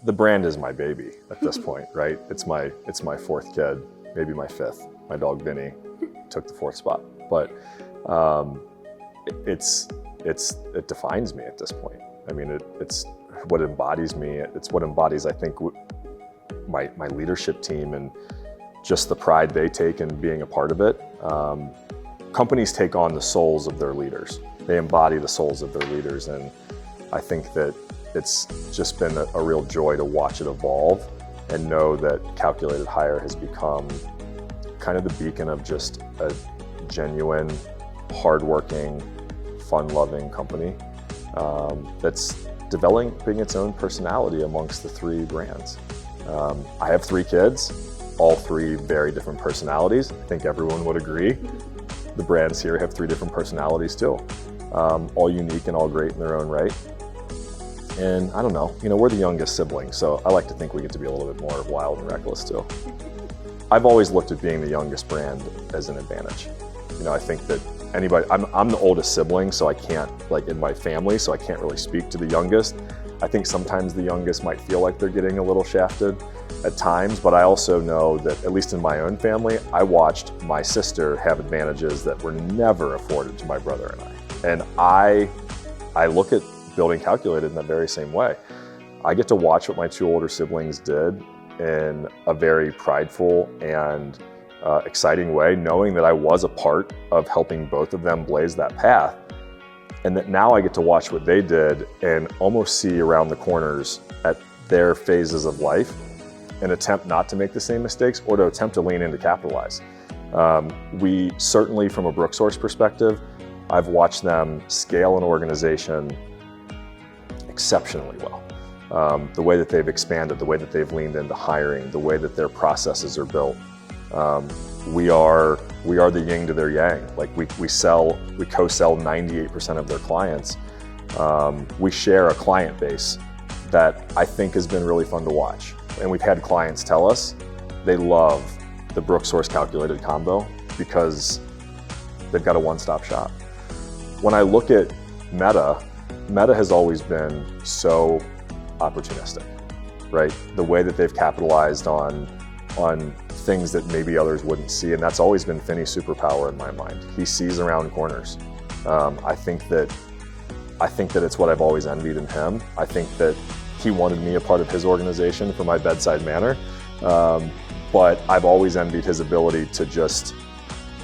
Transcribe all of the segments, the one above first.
the brand is my baby at this point, right? It's my fourth kid, maybe my fifth. My dog Vinny took the fourth spot, but it defines me at this point. I mean, it's what embodies me. It's what embodies, I think, my leadership team and just the pride they take in being a part of it. Companies take on the souls of their leaders. They embody the souls of their leaders, and I think that it's just been a real joy to watch it evolve and know that Calculated Hire has become kind of the beacon of just a genuine, hardworking, fun-loving company that's developing its own personality amongst the three brands. I have three kids, all three very different personalities. I think everyone would agree. The brands here have three different personalities too, all unique and all great in their own right. And I don't know, we're the youngest sibling, so I like to think we get to be a little bit more wild and reckless too. I've always looked at being the youngest brand as an advantage. I think that I'm the oldest sibling, so I can't, in my family, so I can't really speak to the youngest. I think sometimes the youngest might feel like they're getting a little shafted at times, but I also know that, at least in my own family, I watched my sister have advantages that were never afforded to my brother and I. And I look at building Calculated in that very same way. I get to watch what my two older siblings did in a very prideful and exciting way, knowing that I was a part of helping both of them blaze that path. And that now I get to watch what they did and almost see around the corners at their phases of life and attempt not to make the same mistakes or to attempt to lean in to capitalize. We certainly, from a Brooksource perspective, I've watched them scale an organization exceptionally well. The way that they've expanded, the way that they've leaned into hiring, the way that their processes are built. We are the yin to their yang. We co-sell 98% of their clients. We share a client base that I think has been really fun to watch. And we've had clients tell us they love the Brooksource Calculated combo because they've got a one-stop shop. When I look at Meta has always been so opportunistic, right? The way that they've capitalized on things that maybe others wouldn't see, and that's always been Finney's superpower in my mind. He sees around corners. I think that it's what I've always envied in him. I think that he wanted me a part of his organization for my bedside manner, but I've always envied his ability to just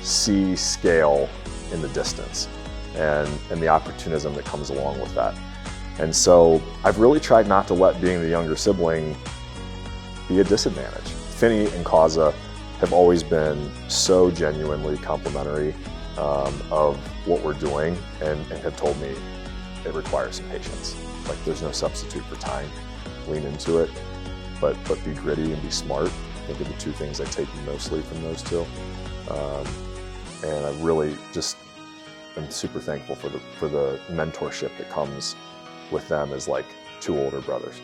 see scale in the distance and the opportunism that comes along with that. And so I've really tried not to let being the younger sibling be a disadvantage. Finney and Kaza have always been so genuinely complimentary of what we're doing and have told me it requires some patience. There's no substitute for time. Lean into it, but be gritty and be smart. I think are the two things I take mostly from those two. And I really just am super thankful for the mentorship that comes with them as two older brothers,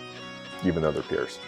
even though they're peers.